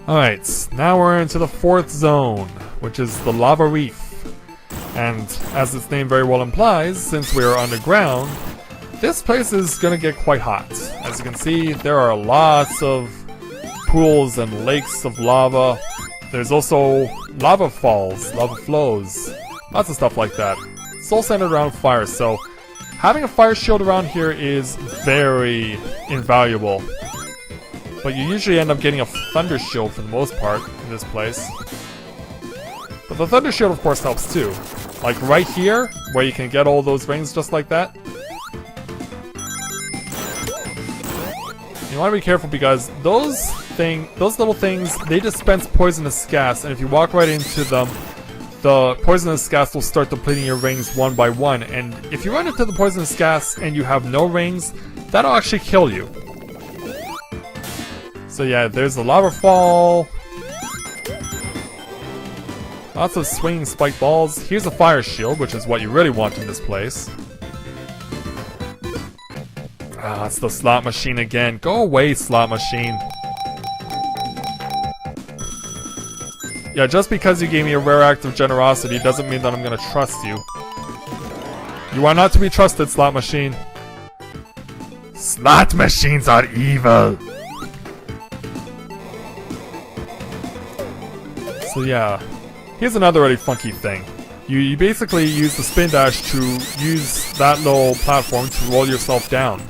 Alright, now we're into the 4th zone, which is the Lava Reef. And as its name very well implies, since we are underground, this place is gonna get quite hot. As you can see, there are lots of pools and lakes of lava. There's also lava falls, lava flows, lots of stuff like that. It's all centered around fire, so having a fire shield around here is very invaluable. But you usually end up getting a thunder shield for the most part in this place. But the thunder shield of course helps too. Like right here, where you can get all those rings just like that. You want to be careful because those little things, they dispense poisonous gas, and if you walk right into them, the poisonous gas will start depleting your rings one by one. And if you run into the poisonous gas and you have no rings, that'll actually kill you. So yeah, there's the lava fall. Lots of swinging spiked balls. Here's a fire shield, which is what you really want in this place. Ah, it's the slot machine again. Go away, slot machine. Yeah, just because you gave me a rare act of generosity doesn't mean that I'm gonna trust you. You are not to be trusted, slot machine. Slot machines are evil. So yeah, here's another really funky thing. You basically use the spin dash to use that little platform to roll yourself down.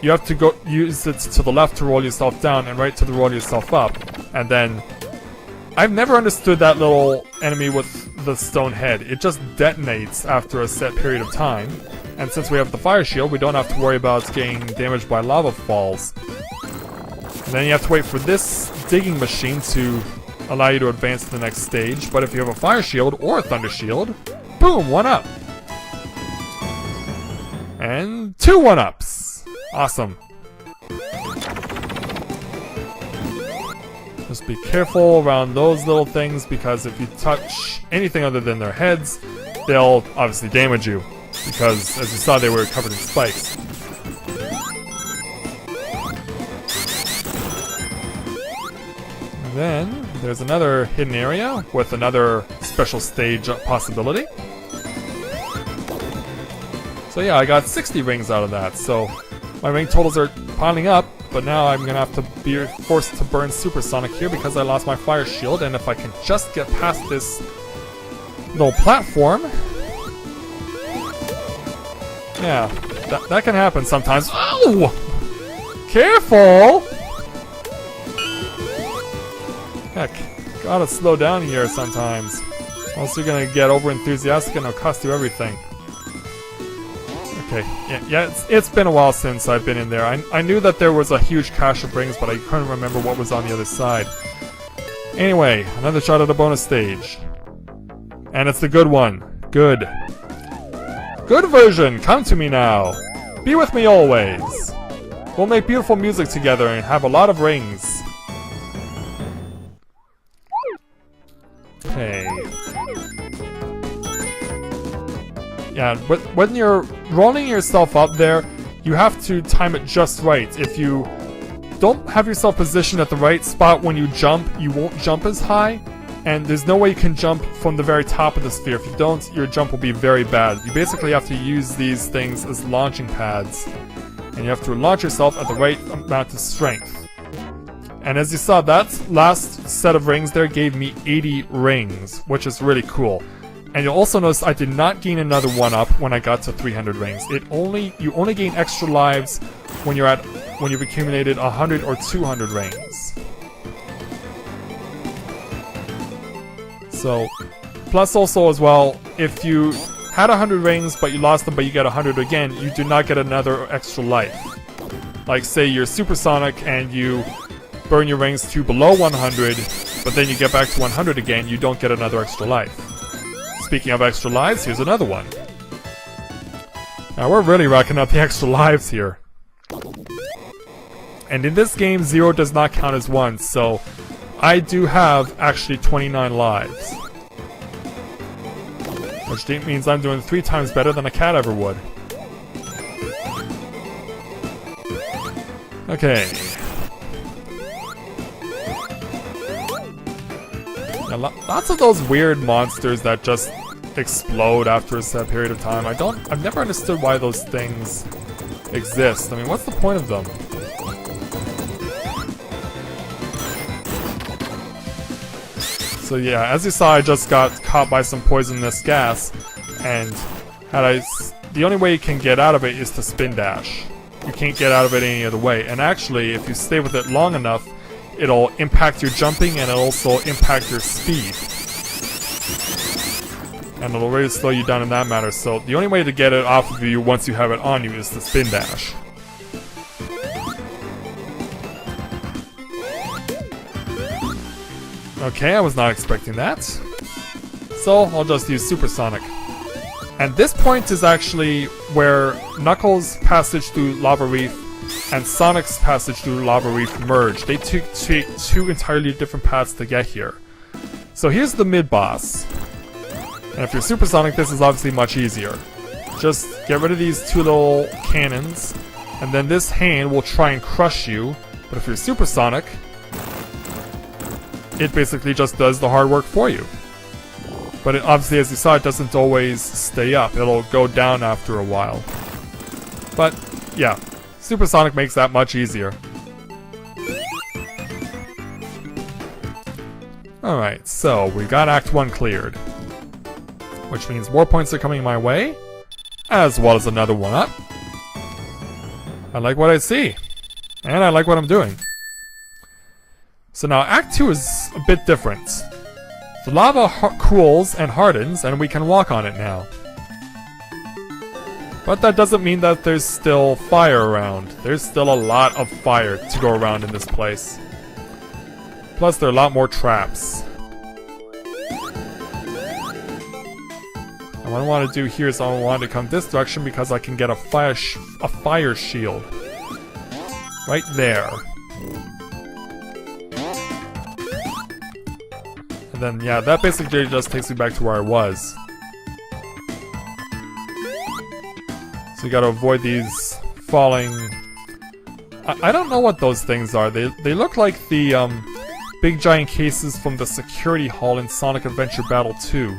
You have to go use it to the left to roll yourself down and right to roll yourself up. And then, I've never understood that little enemy with the stone head. It just detonates after a set period of time. And since we have the fire shield, we don't have to worry about getting damaged by lava falls. And then you have to wait for this digging machine to allow you to advance to the next stage, but if you have a fire shield or a thunder shield, boom, 1-up. And 2 1-ups. Awesome. Just be careful around those little things, because if you touch anything other than their heads, they'll obviously damage you, because as you saw, they were covered in spikes. And then there's another hidden area with another special stage possibility. So yeah, I got 60 rings out of that, so my ring totals are piling up, but now I'm gonna have to be forced to burn Supersonic here because I lost my fire shield, and if I can just get past this little platform... Yeah, that can happen sometimes. Oh! Careful! Heck, gotta slow down here sometimes. Else you're gonna get over enthusiastic and it'll cost you everything. Okay, yeah, it's been a while since I've been in there. I knew that there was a huge cache of rings, but I couldn't remember what was on the other side. Anyway, another shot at a bonus stage. And it's the good one. Good. Good version, come to me now. Be with me always. We'll make beautiful music together and have a lot of rings. Okay. Yeah, but when you're rolling yourself up there, you have to time it just right. If you don't have yourself positioned at the right spot when you jump, you won't jump as high, and there's no way you can jump from the very top of the sphere. If you don't, your jump will be very bad. You basically have to use these things as launching pads, and you have to launch yourself at the right amount of strength. And as you saw, that last set of rings there gave me 80 rings, which is really cool. And you'll also notice I did not gain another 1-up when I got to 300 rings. You only gain extra lives when you've accumulated 100 or 200 rings. So, plus also as well, if you had 100 rings but you lost them but you get 100 again, you do not get another extra life. Like say you're supersonic and you burn your rings to below 100, but then you get back to 100 again, you don't get another extra life. Speaking of extra lives, here's another one. Now we're really racking up the extra lives here. And in this game, 0 does not count as 1, so I do have actually 29 lives. Which means I'm doing 3 times better than a cat ever would. Okay. Yeah, lots of those weird monsters that just explode after a set period of time. I've never understood why those things exist. I mean, what's the point of them? So yeah, as you saw, I just got caught by some poisonous gas, and the only way you can get out of it is to spin dash. You can't get out of it any other way. And actually, if you stay with it long enough, it'll impact your jumping and it'll also impact your speed. And it'll really slow you down in that matter. So the only way to get it off of you once you have it on you is to spin dash. Okay, I was not expecting that. So I'll just use Supersonic. And this point is actually where Knuckles' passage through Lava Reef and Sonic's passage through Lava Reef merge. They take two entirely different paths to get here. So here's the mid-boss. And if you're Supersonic, this is obviously much easier. Just get rid of these two little cannons, and then this hand will try and crush you. But if you're Supersonic, it basically just does the hard work for you. But obviously, as you saw, it doesn't always stay up. It'll go down after a while. But, yeah. Supersonic makes that much easier. Alright, so we got Act 1 cleared. Which means more points are coming my way, as well as another 1-up. I like what I see. And I like what I'm doing. So now Act 2 is a bit different. The lava cools and hardens, and we can walk on it now. But that doesn't mean that there's still fire around. There's still a lot of fire to go around in this place. Plus, there are a lot more traps. And what I want to do here is I want to come this direction because I can get a fire shield. Right there. And then, yeah, that basically just takes me back to where I was. So you gotta avoid these falling... I don't know what those things are. They look like the big giant cases from the security hall in Sonic Adventure Battle 2.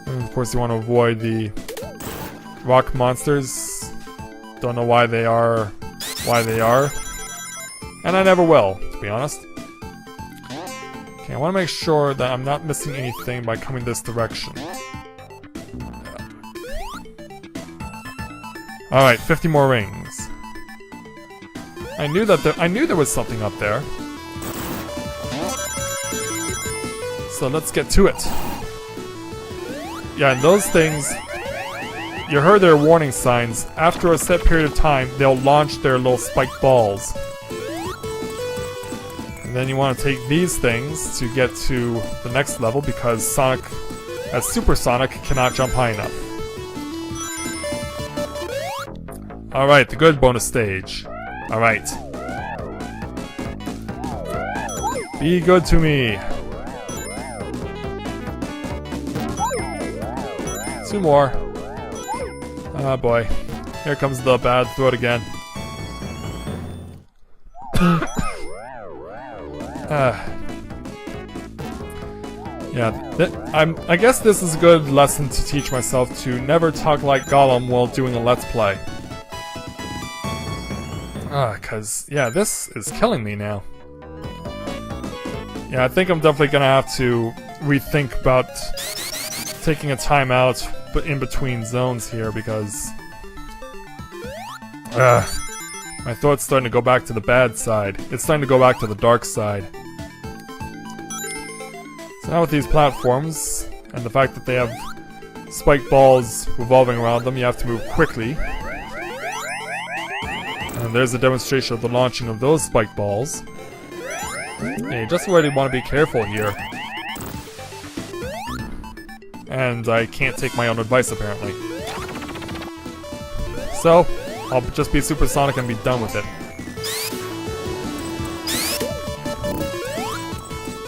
And of course you want to avoid the rock monsters. Don't know why they are. And I never will, to be honest. Okay, I want to make sure that I'm not missing anything by coming this direction. Alright, 50 more rings. I knew there was something up there. So let's get to it. Yeah, and those things, you heard their warning signs. After a set period of time, they'll launch their little spiked balls. And then you want to take these things to get to the next level because Sonic, as Super Sonic, cannot jump high enough. Alright, the good bonus stage. Alright. Be good to me. 2 more. Oh boy. Here comes the bad throat again. Yeah, I guess this is a good lesson to teach myself to never talk like Gollum while doing a Let's Play. Cause, yeah, this is killing me now. Yeah, I think I'm definitely gonna have to rethink about taking a time out in between zones here because... my throat's starting to go back to the bad side. It's starting to go back to the dark side. So now with these platforms, and the fact that they have spiked balls revolving around them, you have to move quickly. And there's a demonstration of the launching of those spiked balls. Yeah, you just really want to be careful here. And I can't take my own advice, apparently. So, I'll just be Supersonic and be done with it.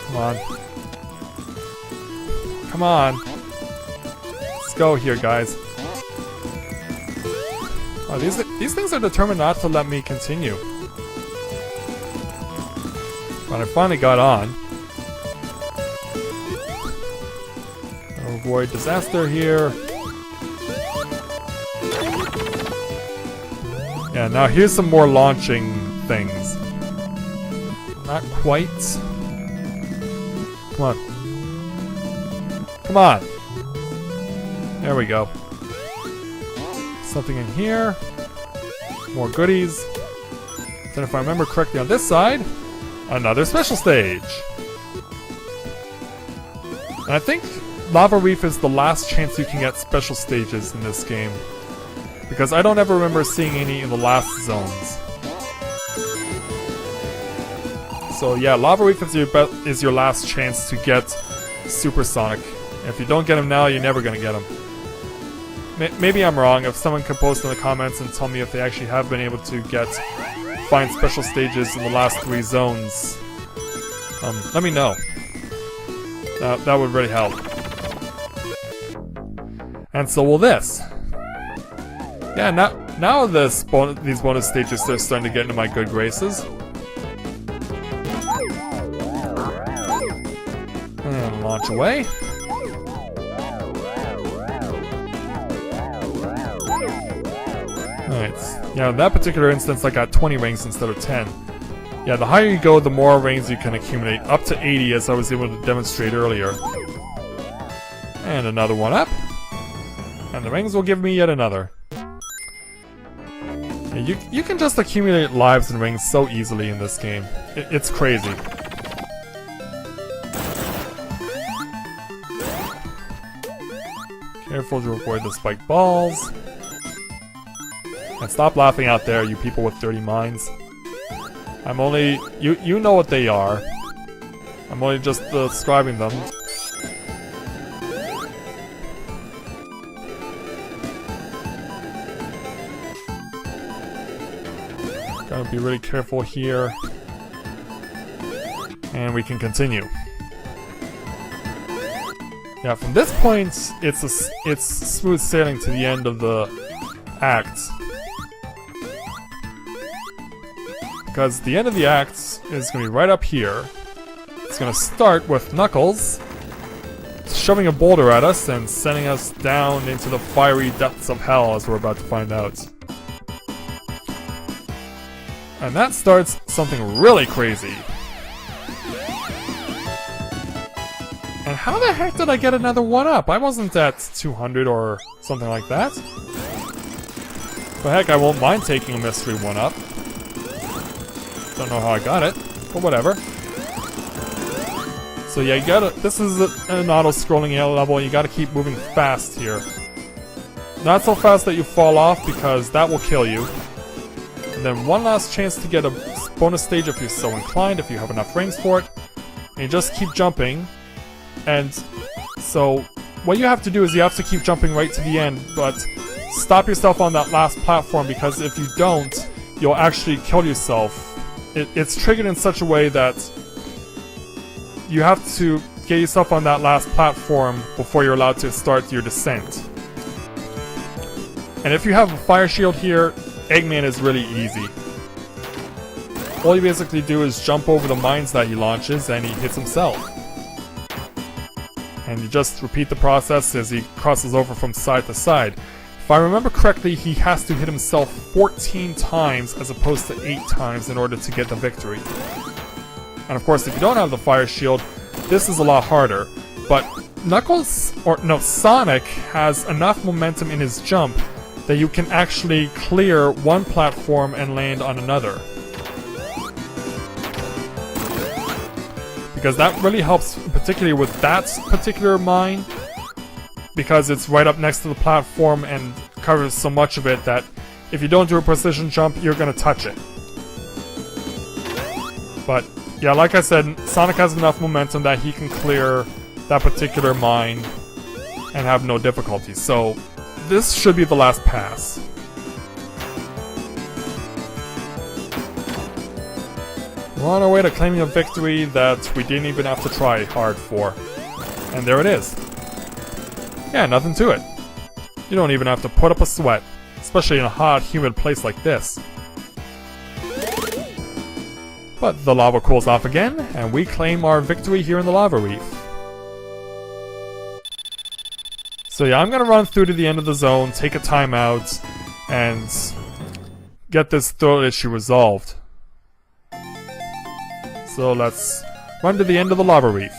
Come on. Come on. Let's go here, guys. Oh, these things are determined not to let me continue. But I finally got on. I'll avoid disaster here. Yeah, now here's some more launching things. Not quite. Come on. Come on. There we go. Something in here. More goodies. Then if I remember correctly on this side, another special stage. And I think Lava Reef is the last chance you can get special stages in this game. Because I don't ever remember seeing any in the last zones. So yeah, Lava Reef is your last chance to get Supersonic. If you don't get him now, you're never gonna get him. Maybe I'm wrong. If someone can post in the comments and tell me if they actually have been able to find special stages in the last 3 zones, let me know. That would really help. And so will this. Yeah, now these bonus stages are starting to get into my good graces. And launch away. Alright, yeah, in that particular instance I got 20 rings instead of 10. Yeah, the higher you go, the more rings you can accumulate, up to 80 as I was able to demonstrate earlier. And another one up. And the rings will give me yet another. Yeah, you can just accumulate lives and rings so easily in this game. It's crazy. Careful to avoid the spiked balls. And stop laughing out there, you people with dirty minds. I'm only... You know what they are. I'm only just describing them. Gotta be really careful here. And we can continue. Yeah, from this point, it's smooth sailing to the end of the act. Because the end of the act is going to be right up here. It's going to start with Knuckles shoving a boulder at us and sending us down into the fiery depths of hell, as we're about to find out. And that starts something really crazy. And how the heck did I get another 1-up? I wasn't at 200 or something like that. But heck, I won't mind taking a mystery 1-up. Don't know how I got it, but whatever. So yeah, you gotta... This is an auto-scrolling level, you gotta keep moving fast here. Not so fast that you fall off, because that will kill you. And then one last chance to get a bonus stage if you're so inclined, if you have enough rings for it. And you just keep jumping. And so what you have to do is you have to keep jumping right to the end, but stop yourself on that last platform, because if you don't, you'll actually kill yourself. It's triggered in such a way that you have to get yourself on that last platform before you're allowed to start your descent. And if you have a fire shield here, Eggman is really easy. All you basically do is jump over the mines that he launches and he hits himself. And you just repeat the process as he crosses over from side to side. If I remember correctly, he has to hit himself 14 times as opposed to 8 times in order to get the victory. And of course, if you don't have the fire shield, this is a lot harder. But Sonic has enough momentum in his jump that you can actually clear one platform and land on another. Because that really helps, particularly with that particular mine, because it's right up next to the platform and covers so much of it that if you don't do a precision jump, you're gonna touch it. But yeah, like I said, Sonic has enough momentum that he can clear that particular mine and have no difficulties. So this should be the last pass. We're on our way to claiming a victory that we didn't even have to try hard for. And there it is. Yeah, nothing to it. You don't even have to put up a sweat. especially in a hot, humid place like this. But the lava cools off again, and we claim our victory here in the Lava Reef. So yeah, I'm gonna run through to the end of the zone, take a timeout, and get this throat issue resolved. So let's run to the end of the Lava Reef.